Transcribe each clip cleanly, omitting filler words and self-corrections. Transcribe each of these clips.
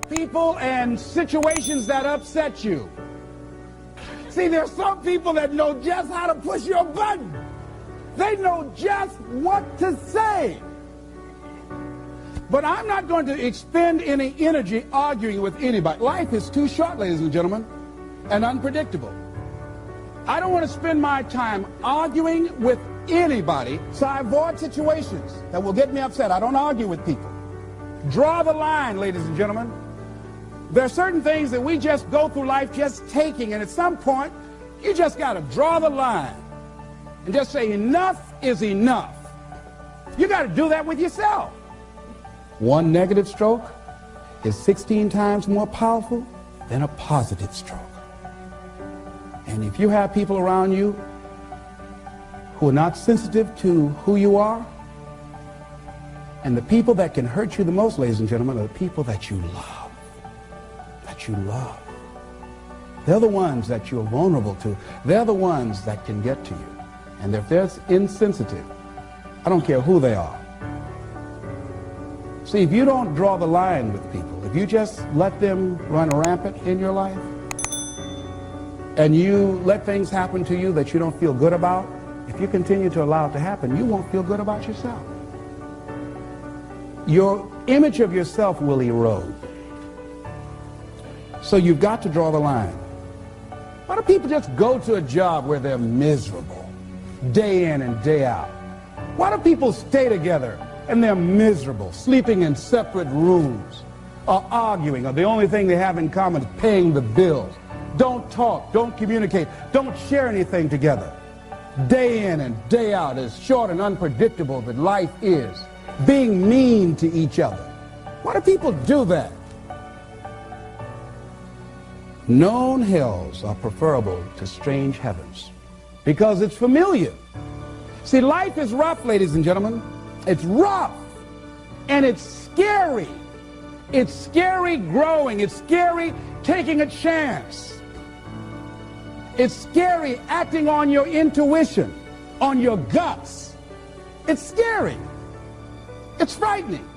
people and situations that upset you. See, there's some people that know just how to push your button. They know just what to say. But I'm not going to expend any energy arguing with anybody. Life is too short, ladies and gentlemen, and unpredictable. I don't want to spend my time arguing with anybody, so I avoid situations that will get me upset. I don't argue with people. Draw the line, ladies and gentlemen. There are certain things that we just go through life just taking, and at some point, you just got to draw the line and just say enough is enough. You got to do that with yourself. One negative stroke is 16 times more powerful than a positive stroke. And if you have people around you who are not sensitive to who you are, and the people that can hurt you the most, ladies and gentlemen, are the people that you love. That you love. They're the ones that you're vulnerable to. They're the ones that can get to you. And if they're insensitive, I don't care who they are. See, if you don't draw the line with people, if you just let them run rampant in your life, and you let things happen to you that you don't feel good about, if you continue to allow it to happen, you won't feel good about yourself. Your image of yourself will erode. So you've got to draw the line. Why do people just go to a job where they're miserable, day in and day out? Why do people stay together and they're miserable, sleeping in separate rooms, or arguing, or the only thing they have in common is paying the bills? Don't talk, don't communicate, don't share anything together. Day in and day out, as short and unpredictable that life is, being mean to each other. Why do people do that? Known hells are preferable to strange heavens because it's familiar. See, life is rough, ladies and gentlemen. It's rough, and it's scary. It's scary growing. It's scary taking a chance. It's scary acting on your intuition, on your guts. It's scary. It's frightening.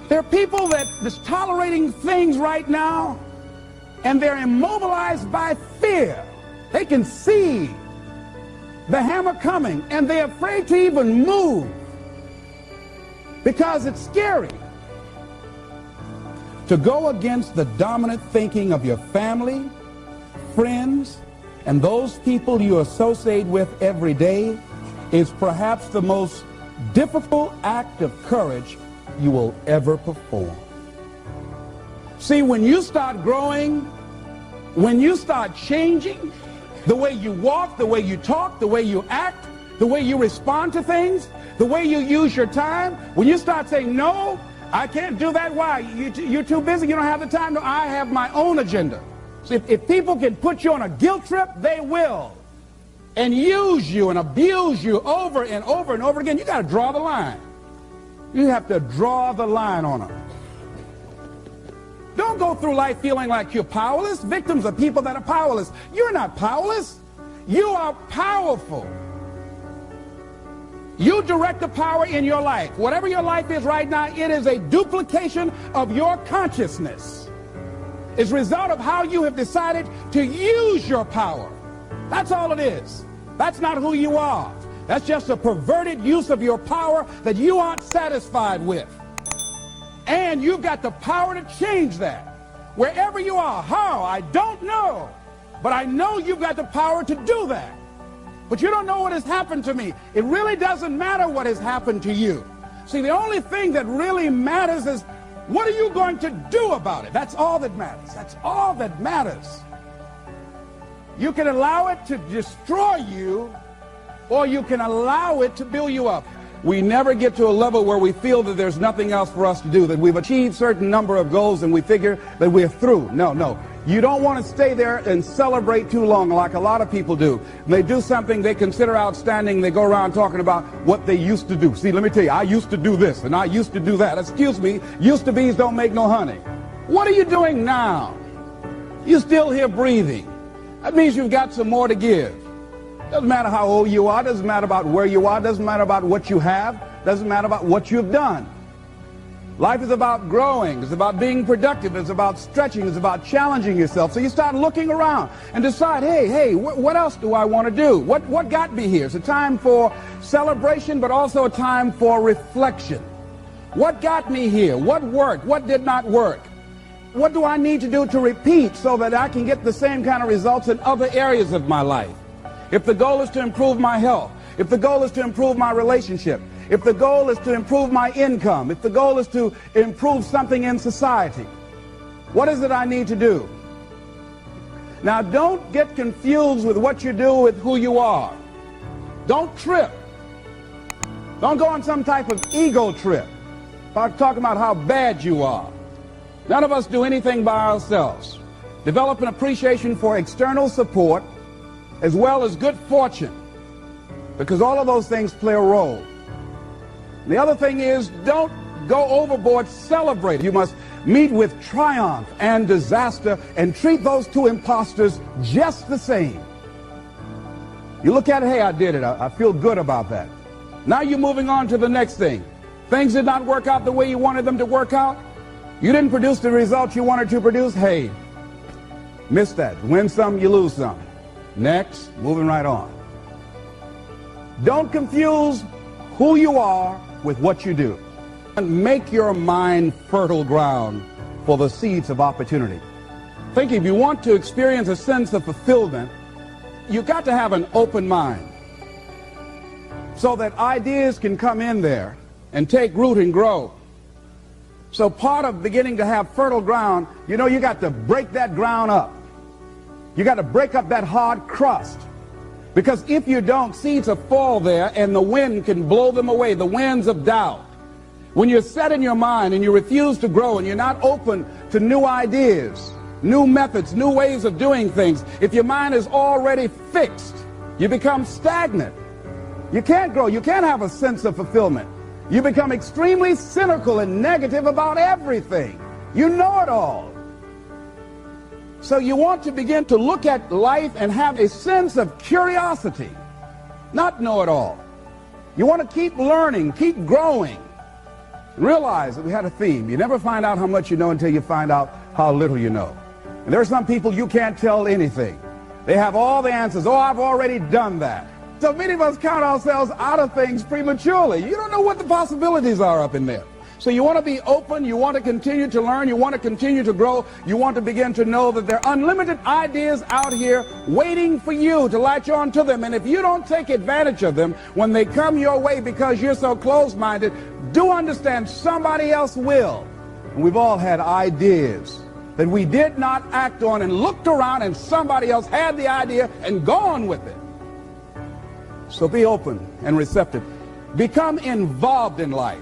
There are people that are tolerating things right now, and they're immobilized by fear. They can see the hammer coming, and they're afraid to even move because it's scary. To go against the dominant thinking of your family, friends, and those people you associate with every day is perhaps the most difficult act of courage you will ever perform. See, when you start growing, when you start changing the way you walk, the way you talk, the way you act, the way you respond to things, the way you use your time, when you start saying, no, I can't do that. Why? You're too busy. You don't have the time. No, I have my own agenda. So if people can put you on a guilt trip, they will. And use you and abuse you over and over and over again. You got to draw the line. You have to draw the line on them. Don't go through life feeling like you're powerless. Victims are people that are powerless. You're not powerless. You are powerful. You direct the power in your life. Whatever your life is right now, it is a duplication of your consciousness. It's a result of how you have decided to use your power. That's all it is. That's not who you are. That's just a perverted use of your power that you aren't satisfied with. And you've got the power to change that. Wherever you are, how, I don't know. But I know you've got the power to do that. But you don't know what has happened to me. It really doesn't matter what has happened to you. See, the only thing that really matters is what are you going to do about it? That's all that matters. That's all that matters. You can allow it to destroy you, or you can allow it to build you up. We never get to a level where we feel that there's nothing else for us to do, that we've achieved a certain number of goals and we figure that we're through. No, no. You don't want to stay there and celebrate too long like a lot of people do. When they do something they consider outstanding, they go around talking about what they used to do. See, let me tell you, I used to do this and I used to do that. Excuse me, used to be's don't make no honey. What are you doing now? You're still here breathing. That means you've got some more to give. Doesn't matter how old you are, doesn't matter about where you are, doesn't matter about what you have, doesn't matter about what you've done. Life is about growing. It's about being productive. It's about stretching. It's about challenging yourself. So you start looking around and decide, hey, what else do I want to do? What got me here? It's a time for celebration, but also a time for reflection. What got me here? What worked? What did not work? What do I need to do to repeat so that I can get the same kind of results in other areas of my life? If the goal is to improve my health, if the goal is to improve my relationship, if the goal is to improve my income, if the goal is to improve something in society, what is it I need to do? Now, don't get confused with what you do with who you are. Don't trip. Don't go on some type of ego trip about talking about how bad you are. None of us do anything by ourselves. Develop an appreciation for external support as well as good fortune, because all of those things play a role. The other thing is, don't go overboard celebrating. You must meet with triumph and disaster and treat those two imposters just the same. You look at it, hey, I did it. I feel good about that. Now you're moving on to the next thing. Things did not work out the way you wanted them to work out. You didn't produce the results you wanted to produce. Hey, miss that. Win some, you lose some. Next, moving right on. Don't confuse who you are with what you do. And make your mind fertile ground for the seeds of opportunity. Think, if you want to experience a sense of fulfillment, you've got to have an open mind so that ideas can come in there and take root and grow. So part of beginning to have fertile ground, you know, you got to break that ground up. You got to break up that hard crust. Because if you don't, seeds will fall there and the wind can blow them away, the winds of doubt. When you're set in your mind and you refuse to grow and you're not open to new ideas, new methods, new ways of doing things, if your mind is already fixed, you become stagnant. You can't grow. You can't have a sense of fulfillment. You become extremely cynical and negative about everything. You know it all. So you want to begin to look at life and have a sense of curiosity, not know it all. You want to keep learning, keep growing. Realize that we had a theme. You never find out how much you know until you find out how little you know. And there are some people you can't tell anything. They have all the answers. Oh, I've already done that. So many of us count ourselves out of things prematurely. You don't know what the possibilities are up in there. So you want to be open, you want to continue to learn, you want to continue to grow, you want to begin to know that there are unlimited ideas out here waiting for you to latch on to them. And if you don't take advantage of them when they come your way because you're so closed-minded, do understand somebody else will. And we've all had ideas that we did not act on and looked around and somebody else had the idea and gone with it. So be open and receptive. Become involved in life.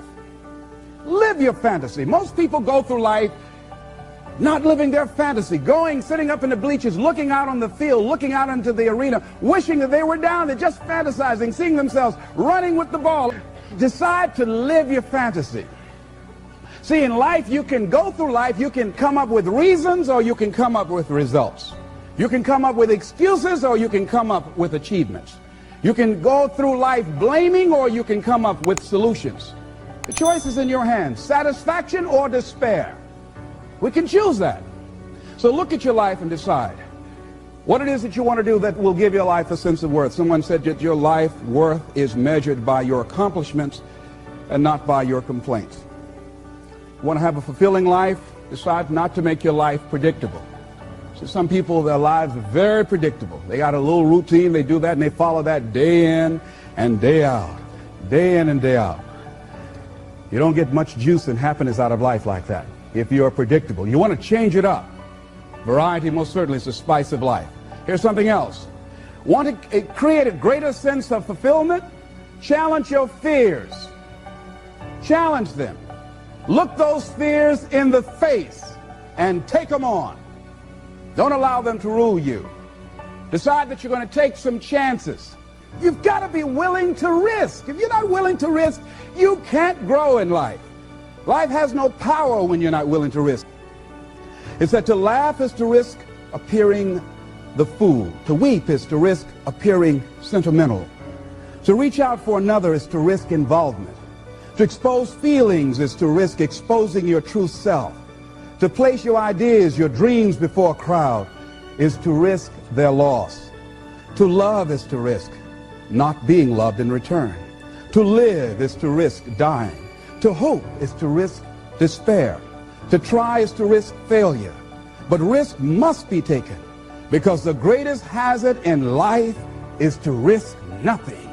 Live your fantasy. Most people go through life not living their fantasy, sitting up in the bleachers, looking out on the field, looking out into the arena, wishing that they were down there, just fantasizing, seeing themselves running with the ball. Decide to live your fantasy. See, in life, you can go through life, you can come up with reasons or you can come up with results. You can come up with excuses or you can come up with achievements. You can go through life blaming or you can come up with solutions. The choice is in your hands, satisfaction or despair. We can choose that. So look at your life and decide what it is that you want to do that will give your life a sense of worth. Someone said that your life worth is measured by your accomplishments and not by your complaints. You want to have a fulfilling life? Decide not to make your life predictable. So some people, their lives are very predictable. They got a little routine, they do that and they follow that day in and day out, day in and day out. You don't get much juice and happiness out of life like that if you're predictable. You want to change it up. Variety most certainly is the spice of life. Here's something else. Want to create a greater sense of fulfillment? Challenge your fears. Challenge them. Look those fears in the face and take them on. Don't allow them to rule you. Decide that you're going to take some chances. You've got to be willing to risk. If you're not willing to risk, you can't grow in life. Life has no power when you're not willing to risk. It's that to laugh is to risk appearing the fool. To weep is to risk appearing sentimental. To reach out for another is to risk involvement. To expose feelings is to risk exposing your true self. To place your ideas, your dreams before a crowd is to risk their loss. To love is to risk not being loved in return. To live is to risk dying. To hope is to risk despair. To try is to risk failure. But risk must be taken, because the greatest hazard in life is to risk nothing.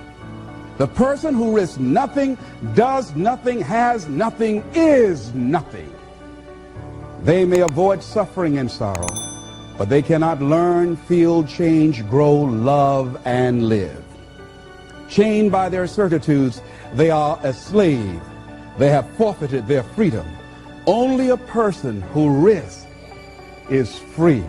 The person who risks nothing, does nothing, has nothing, is nothing. They may avoid suffering and sorrow, but they cannot learn, feel, change, grow, love, and live. Chained by their certitudes, they are a slave. They have forfeited their freedom. Only a person who risks is free.